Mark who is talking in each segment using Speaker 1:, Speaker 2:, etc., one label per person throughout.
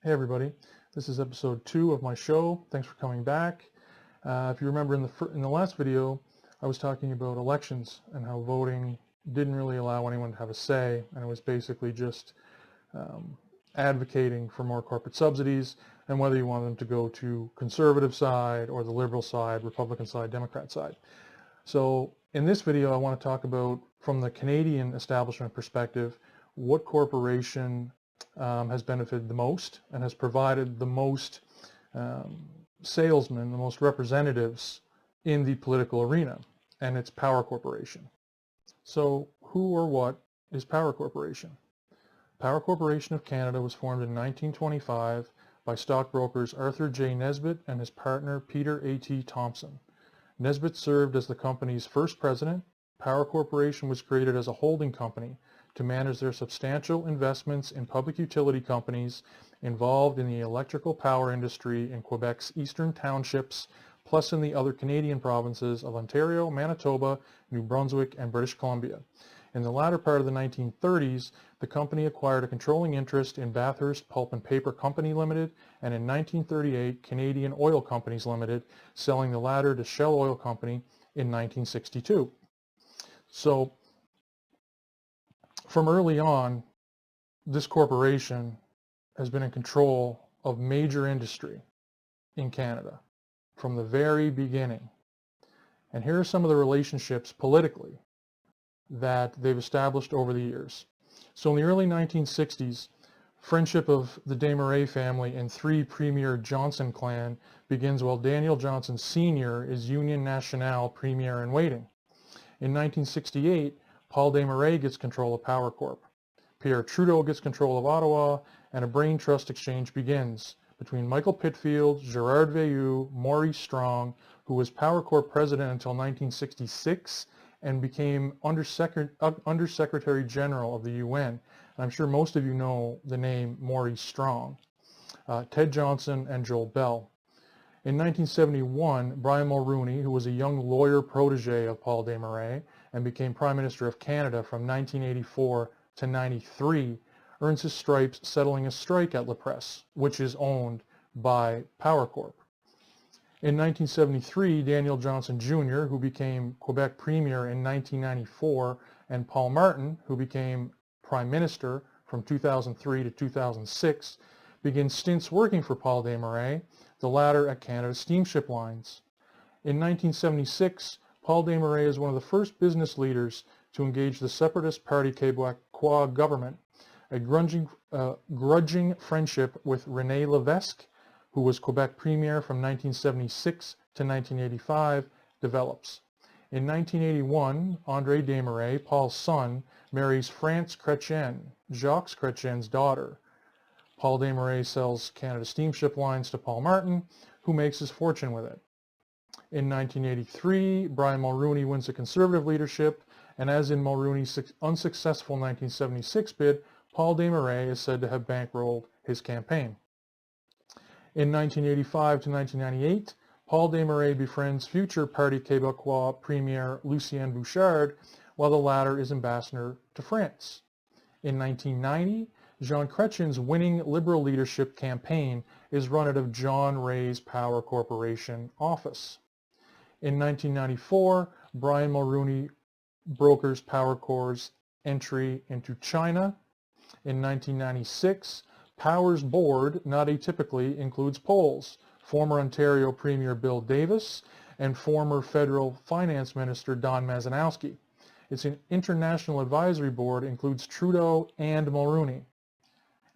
Speaker 1: Hey everybody, this is episode 2 of my show. Thanks for coming back. If you remember in the last video, I was talking about elections and how voting didn't really allow anyone to have a say, and it was basically just advocating for more corporate subsidies and whether you wanted them to go to conservative side or the liberal side, Republican side, Democrat side. So in this video, I want to talk about, from the Canadian establishment perspective, what corporation has benefited the most and has provided the most salesmen, the most representatives in the political arena, and it's Power Corporation. So who or what is Power Corporation? Power Corporation of Canada was formed in 1925 by stockbrokers Arthur J. Nesbitt and his partner Peter A.T. Thompson. Nesbitt served as the company's first president. Power Corporation was created as a holding company to manage their substantial investments in public utility companies involved in the electrical power industry in Quebec's eastern townships, plus in the other Canadian provinces of Ontario, Manitoba, New Brunswick, and British Columbia. In the latter part of the 1930s, the company acquired a controlling interest in Bathurst Pulp and Paper Company Limited, and in 1938, Canadian Oil Companies Limited, selling the latter to Shell Oil Company in 1962. So from early on, this corporation has been in control of major industry in Canada from the very beginning. And here are some of the relationships politically that they've established over the years. So in the early 1960s, friendship of the Desmarais family and three Premier Johnson clan begins while Daniel Johnson Sr. is Union Nationale Premier in waiting. In 1968, Paul Desmarais gets control of Power Corp. Pierre Trudeau gets control of Ottawa, and a brain trust exchange begins between Michael Pitfield, Gerard Veilleux, Maurice Strong, who was Power Corp president until 1966 and became Undersecretary General of the UN. And I'm sure most of you know the name Maurice Strong, Ted Johnson, and Joel Bell. In 1971, Brian Mulroney, who was a young lawyer protege of Paul Desmarais and became Prime Minister of Canada from 1984 to 93, earns his stripes settling a strike at La Presse, which is owned by Power Corp. In 1973, Daniel Johnson Jr., who became Quebec Premier in 1994, and Paul Martin, who became Prime Minister from 2003 to 2006, begin stints working for Paul Desmarais, the latter at Canada Steamship Lines. In 1976, Paul Desmarais is one of the first business leaders to engage the separatist Parti Québécois government. A grudging friendship with René Lévesque, who was Quebec Premier from 1976 to 1985, develops. In 1981, André Desmarais, Paul's son, marries France Chrétien, Jacques Chrétien's daughter. Paul Desmarais sells Canada Steamship Lines to Paul Martin, who makes his fortune with it. In 1983, Brian Mulroney wins the Conservative leadership, and as in Mulroney's unsuccessful 1976 bid, Paul Desmarais is said to have bankrolled his campaign. In 1985 to 1998, Paul Desmarais befriends future Parti Québécois Premier Lucien Bouchard, while the latter is ambassador to France. In 1990, Jean Chrétien's winning Liberal leadership campaign is run out of John Ray's Power Corporation office. In 1994, Brian Mulroney brokers Power Corp's entry into China. In 1996, Power's board, not atypically, includes Poles, former Ontario Premier Bill Davis, and former federal finance minister Don Malinowski. Its international advisory board includes Trudeau and Mulroney.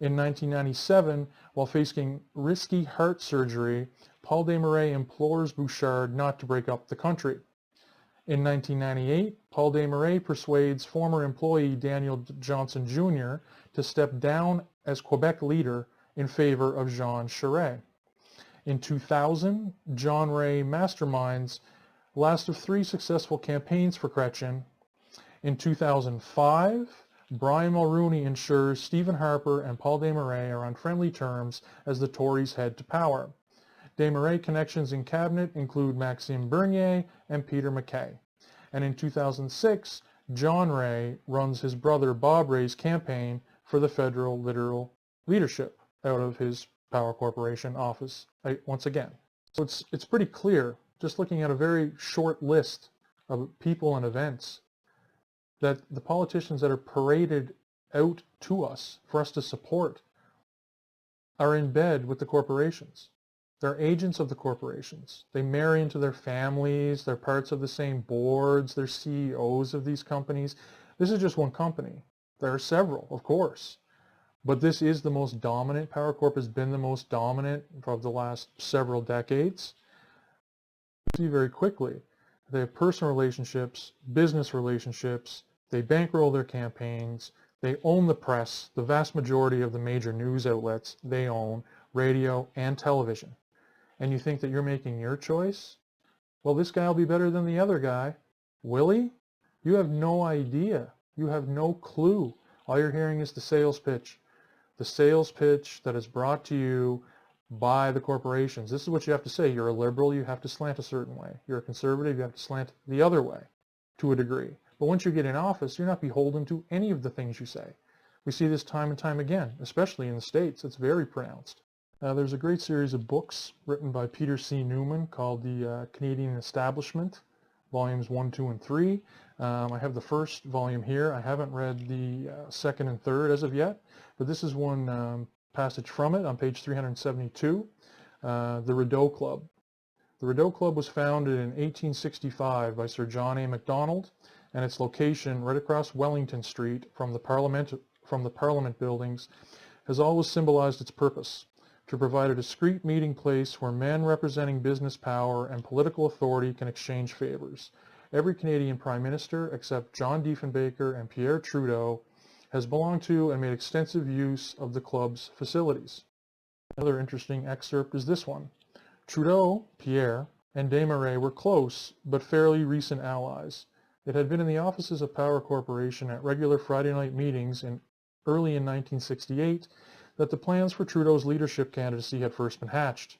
Speaker 1: In 1997, while facing risky heart surgery, Paul Desmarais implores Bouchard not to break up the country. In 1998, Paul Desmarais persuades former employee Daniel Johnson Jr. to step down as Quebec leader in favor of Jean Charest. In 2000, John Ray masterminds last of three successful campaigns for Chrétien. In 2005, Brian Mulroney ensures Stephen Harper and Paul Desmarais are on friendly terms as the Tories head to power. Desmarais connections in cabinet include Maxime Bernier and Peter MacKay. And in 2006, John Ray runs his brother Bob Ray's campaign for the federal leadership out of his Power Corporation office once again. So it's pretty clear, just looking at a very short list of people and events, that the politicians that are paraded out to us for us to support are in bed with the corporations. They're agents of the corporations. They marry into their families. They're parts of the same boards. They're CEOs of these companies. This is just one company. There are several, of course. But this is the most dominant. Power Corp has been the most dominant for the last several decades. You see very quickly, they have personal relationships, business relationships. They bankroll their campaigns. They own the press. The vast majority of the major news outlets they own, radio and television. And you think that you're making your choice? Well, this guy will be better than the other guy. Will he? You have no idea. You have no clue. All you're hearing is the sales pitch. The sales pitch that is brought to you by the corporations. This is what you have to say. You're a liberal, you have to slant a certain way. You're a conservative, you have to slant the other way to a degree. But once you get in office, you're not beholden to any of the things you say. We see this time and time again, especially in the States. It's very pronounced. There's a great series of books written by Peter C. Newman called The Canadian Establishment, volumes 1, 2, and 3. I have the first volume here. I haven't read the second and third as of yet, but this is one passage from it on page 372, the Rideau Club. The Rideau Club was founded in 1865 by Sir John A. Macdonald, and its location right across Wellington Street from the Parliament buildings has always symbolized its purpose: to provide a discreet meeting place where men representing business power and political authority can exchange favors. Every Canadian Prime Minister, except John Diefenbaker and Pierre Trudeau, has belonged to and made extensive use of the club's facilities. Another interesting excerpt is this one. Trudeau, Pierre, and Desmarais were close but fairly recent allies. It had been in the offices of Power Corporation at regular Friday night meetings early in 1968 that the plans for Trudeau's leadership candidacy had first been hatched.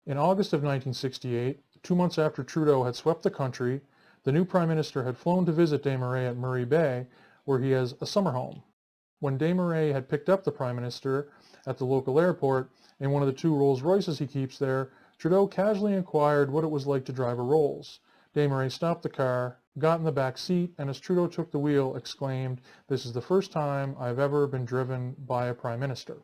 Speaker 1: In August of 1968, 2 months after Trudeau had swept the country, the new Prime Minister had flown to visit Desmarais at Murray Bay, where he has a summer home. When Desmarais had picked up the Prime Minister at the local airport in one of the 2 Rolls Royces he keeps there, Trudeau casually inquired what it was like to drive a Rolls. Desmarais stopped the car, got in the back seat, and as Trudeau took the wheel, exclaimed, "This is the first time I've ever been driven by a Prime Minister."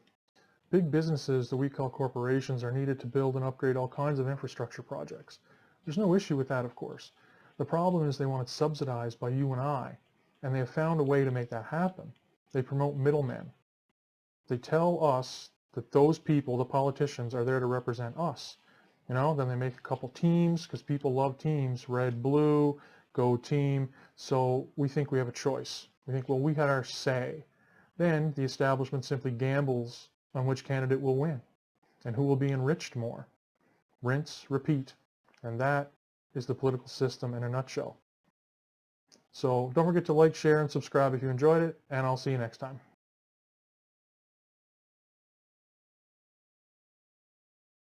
Speaker 1: Big businesses that we call corporations are needed to build and upgrade all kinds of infrastructure projects. There's no issue with that, of course. The problem is they want it subsidized by you and I, and they have found a way to make that happen. They promote middlemen. They tell us that those people, the politicians, are there to represent us. Then they make a couple teams, because people love teams, red, blue, go team. So we think we have a choice. We think, well, we had our say. Then the establishment simply gambles on which candidate will win and who will be enriched more. Rinse, repeat. And that is the political system in a nutshell. So don't forget to like, share, and subscribe if you enjoyed it, and I'll see you next time.